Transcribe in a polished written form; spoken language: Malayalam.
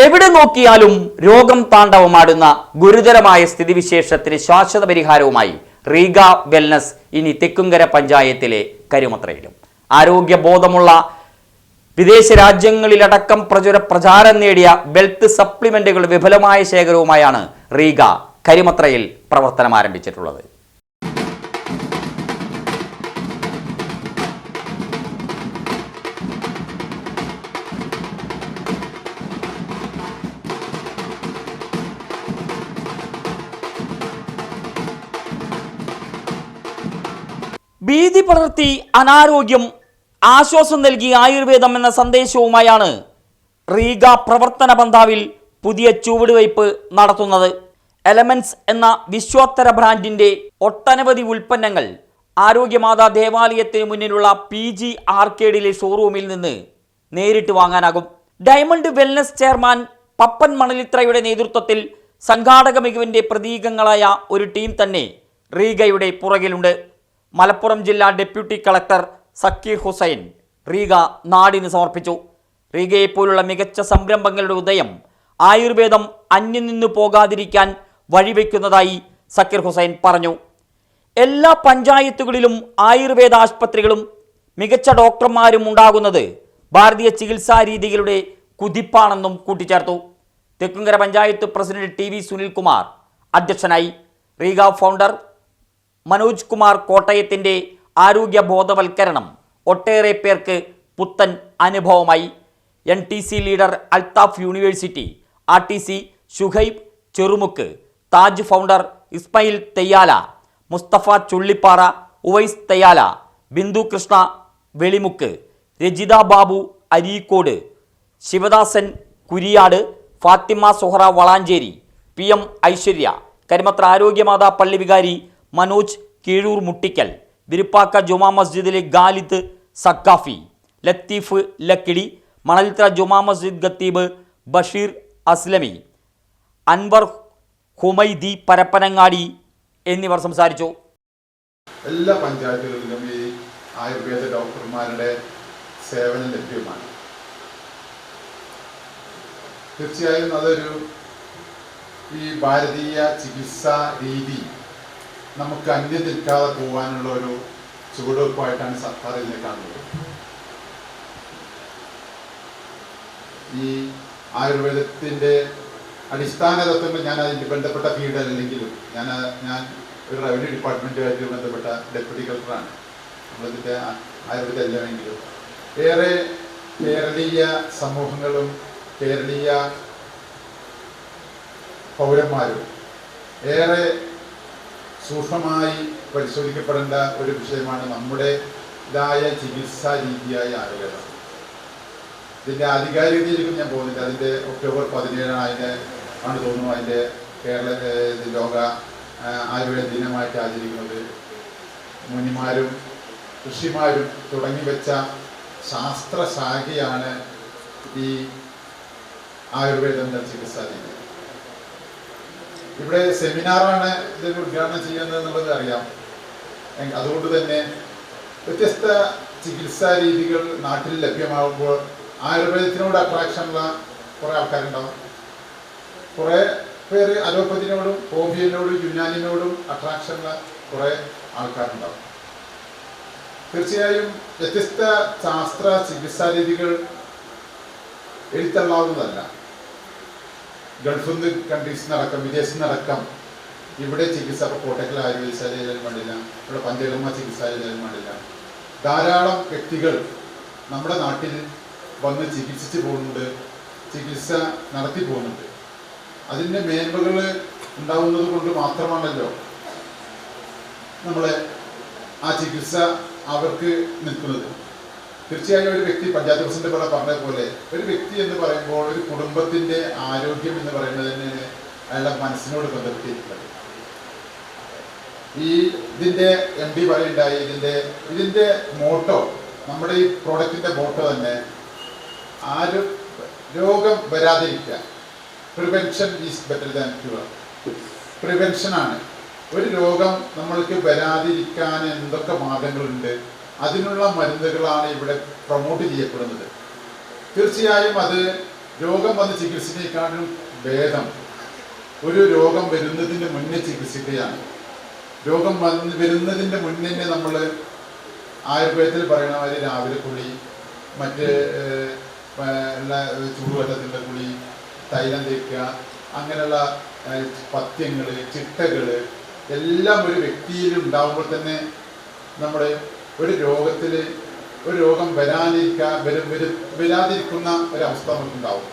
എവിടെ നോക്കിയാലും രോഗം താണ്ഡവമാടുന്ന ഗുരുതരമായ സ്ഥിതിവിശേഷത്തിന് ശാശ്വത പരിഹാരവുമായി റീഗ വെൽനസ് ഇനി തെക്കുംകര പഞ്ചായത്തിലെ കരുമത്രയിലും. ആരോഗ്യബോധമുള്ള വിദേശ രാജ്യങ്ങളിലടക്കം പ്രചാരം നേടിയ വെൽത്ത് സപ്ലിമെന്റുകൾ വിപുലമായ ശേഖരവുമായാണ് റീഗ കരുമത്രയിൽ പ്രവർത്തനം ആരംഭിച്ചിട്ടുള്ളത്. ഭീതി പടർത്തി അനാരോഗ്യം, ആശ്വാസം നൽകി ആയുർവേദം എന്ന സന്ദേശവുമായാണ് റീഗ പ്രവർത്തന പന്ഥാവിൽ പുതിയ ചുവടുവയ്പ് നടത്തുന്നത്. എലമെന്റ്സ് എന്ന വിശ്വോത്തര ബ്രാൻഡിന്റെ ഒട്ടനവധി ഉൽപ്പന്നങ്ങൾ ആരോഗ്യമാതാ ദേവാലയത്തിന് മുന്നിലുള്ള PG ആർക്കേഡിലെ ഷോറൂമിൽ നിന്ന് നേരിട്ട് വാങ്ങാനാകും. ഡയമണ്ട് വെൽനസ് ചെയർമാൻ പപ്പൻ മണലിത്രയുടെ നേതൃത്വത്തിൽ സംഘാടക മികവിന്റെ പ്രതീകങ്ങളായ ഒരു ടീം തന്നെ റീഗയുടെ പുറകിലുണ്ട്. മലപ്പുറം ജില്ലാ ഡെപ്യൂട്ടി കളക്ടർ സക്കീർ ഹുസൈൻ റീഗ നാടിന് സമർപ്പിച്ചു. റീഗയെപ്പോലുള്ള മികച്ച സംരംഭങ്ങളുടെ ഉദയം ആയുർവേദം അന്യം നിന്നു പോകാതിരിക്കാൻ വഴിവെക്കുന്നതായി സക്കീർ ഹുസൈൻ പറഞ്ഞു. എല്ലാ പഞ്ചായത്തുകളിലും ആയുർവേദ ആശുപത്രികളും മികച്ച ഡോക്ടർമാരും ഉണ്ടാകുന്നത് ഭാരതീയ ചികിത്സാ രീതികളുടെ കുതിപ്പാണെന്നും കൂട്ടിച്ചേർത്തു. തെക്കുംകര പഞ്ചായത്ത് പ്രസിഡന്റ് TV സുനിൽകുമാർ അധ്യക്ഷനായി. റീഗ ഫൗണ്ടർ മനോജ് കുമാർ കോട്ടയത്തിൻ്റെ ആരോഗ്യ ബോധവൽക്കരണം ഒട്ടേറെ പേർക്ക് പുത്തൻ അനുഭവമായി. NTC leader Althaf university, RTC Shuhaib Cherumukku, Taj founder Ismail Theyyala, Musthafa Chullippara, Uvais Theyyala, Bindu Krishna Velimukku, Rajitha Babu Areekode, Sivadasan Kuriyad, Fathima Suhara Valanchery, PM Aishwarya, Karumathra Arogyamatha പള്ളി വികാരി മനോജ് കീഴൂർ മുട്ടിക്കൽ, വിരുപ്പാക്ക ജുമാ മസ്ജിദിലെ ഖാലിദ് സക്കാഫി, ലത്തീഫ് ലക്കിടി, മണലിത്ര ജുമാ മസ്ജിദ് ഖത്തീബ് ബഷീർ അസ്ലമി, അൻവർ ഹുമൈദി പരപ്പനങ്ങാടി എന്നിവർ സംസാരിച്ചു. എല്ലാ പഞ്ചായത്തുകളിലും ഈ ആയുർവേദ ഡോക്ടർമാരുടെ സേവനം ലഭ്യമാണ്. തീർച്ചയായും അതൊരു ഈ ഭാരതീയ ചികിത്സാ രീതി നമുക്ക് അന്യം നിൽക്കാതെ പോകാനുള്ള ഒരു ചുവടുവെപ്പായിട്ടാണ് സർക്കാർ ഇതിനെ കാണുന്നത്. ഈ ആയുർവേദത്തിൻ്റെ അടിസ്ഥാന തത്വങ്ങൾ ഞാൻ അതിൻ്റെ ബന്ധപ്പെട്ട ഫീൽഡ് അല്ലെങ്കിലും ഞാൻ ഒരു റവന്യൂ ഡിപ്പാർട്ട്മെൻറ്റുമായിട്ട് ബന്ധപ്പെട്ട ഡെപ്യൂട്ടി കളക്ടറാണ്. നമ്മളിതിൻ്റെ ആയുർവേദ എല്ലാമെങ്കിലും ഏറെ കേരളീയ സമൂഹങ്ങളും കേരളീയ പൗരന്മാരും ഏറെ സൂക്ഷ്മമായി പരിശോധിക്കപ്പെടേണ്ട ഒരു വിഷയമാണ് നമ്മുടെ ഇതായ ചികിത്സാ രീതിയായ ആയുർവേദം. ഇതിൻ്റെ ആധികാരികതയിലേക്കും ഞാൻ പോകുന്നില്ല. അതിൻ്റെ ഒക്ടോബർ 17 ആണ് തോന്നുന്നു അതിൻ്റെ ലോക ആയുർവേദ ദിനമായിട്ട് ആചരിക്കുന്നത്. മുനിമാരും ഋഷിമാരും തുടങ്ങി വെച്ച ശാസ്ത്രശാഖയാണ് ഈ ആയുർവേദം എന്ന ചികിത്സാ രീതി. ഇവിടെ സെമിനാറാണ് ഇതിന് ഉദ്ഘാടനം ചെയ്യുന്നത് എന്നുള്ളത് അറിയാം. അതുകൊണ്ട് തന്നെ വ്യത്യസ്ത ചികിത്സാ രീതികൾ നാട്ടിൽ ലഭ്യമാകുമ്പോൾ ആയുർവേദത്തിനോട് അട്രാക്ഷനുള്ള കുറേ ആൾക്കാരുണ്ടാവും. കുറേ പേര് അലോപ്പതിനോടും ഹോമിയോനോടും യുനാനിനോടും അട്രാക്ഷനുള്ള കുറേ ആൾക്കാരുണ്ടാവും. തീർച്ചയായും വ്യത്യസ്ത ശാസ്ത്ര ചികിത്സാ രീതികൾ എഴുത്തള്ളാവുന്നതല്ല. ഗൾഫിൽ നിന്ന് കൺട്രീസിനടക്കം വിദേശത്ത് നിന്നടക്കം ഇവിടെ ചികിത്സ, ഇപ്പോൾ കോട്ടക്കൽ ആയുർവേദശാലയിലും വേണ്ടില്ല, ഇവിടെ പഞ്ചകർമ്മ ചികിത്സാലയിലും വേണ്ടില്ല, ധാരാളം വ്യക്തികൾ നമ്മുടെ നാട്ടിൽ വന്ന് ചികിത്സിച്ച് പോകുന്നുണ്ട്, ചികിത്സ നടത്തി പോകുന്നുണ്ട്. അതിൻ്റെ മേന്മകൾ ഉണ്ടാവുന്നത് കൊണ്ട് മാത്രമാണല്ലോ നമ്മളെ ആ ചികിത്സ അവർക്ക് നിൽക്കുന്നത്. തീർച്ചയായും ഒരു വ്യക്തി, പഞ്ചായത്ത് പ്രസിഡന്റ് പറഞ്ഞ പോലെ, ഒരു വ്യക്തി എന്ന് പറയുമ്പോൾ ഒരു കുടുംബത്തിന്റെ ആരോഗ്യം എന്ന് പറയുന്നത് തന്നെയാണ് അയാളുടെ മനസ്സിനോട് ബന്ധപ്പെട്ടിരിക്കുന്നത്. ഇതിന്റെ MD പറയുണ്ടായി, ഇതിന്റെ മോട്ടോ, നമ്മുടെ ഈ പ്രോഡക്റ്റിന്റെ മോട്ടോ തന്നെ രോഗം വരാതിരിക്കുക. Prevention is better than cure. പ്രിവെൻഷനാണ്. ഒരു രോഗം നമ്മൾക്ക് വരാതിരിക്കാൻ എന്തൊക്കെ മാർഗങ്ങളുണ്ട്, അതിനുള്ള മരുന്നുകളാണ് ഇവിടെ പ്രൊമോട്ട് ചെയ്യപ്പെടുന്നത്. തീർച്ചയായും അത് രോഗം വന്ന് ചികിത്സിക്കേക്കാളും ഭേദം ഒരു രോഗം വരുന്നതിന് മുന്നേ ചികിത്സിക്കുകയാണ്. രോഗം വരുന്നതിൻ്റെ മുന്നേ നമ്മൾ ആയുർവേദത്തിൽ പറയുന്ന മാതിരി രാവിലെ കുളി, മറ്റ് ചൂടുവെള്ളത്തിൻ്റെ കുളി, തൈലം തേക്കുക, അങ്ങനെയുള്ള പഥ്യങ്ങൾ, ചിട്ടകൾ എല്ലാം ഒരു വ്യക്തിയിൽ ഉണ്ടാകുമ്പോൾ തന്നെ നമ്മുടെ ഒരു രോഗത്തിൽ ഒരു രോഗം വരാതിരിക്കുന്ന ഒരവസ്ഥ നമുക്കുണ്ടാവും.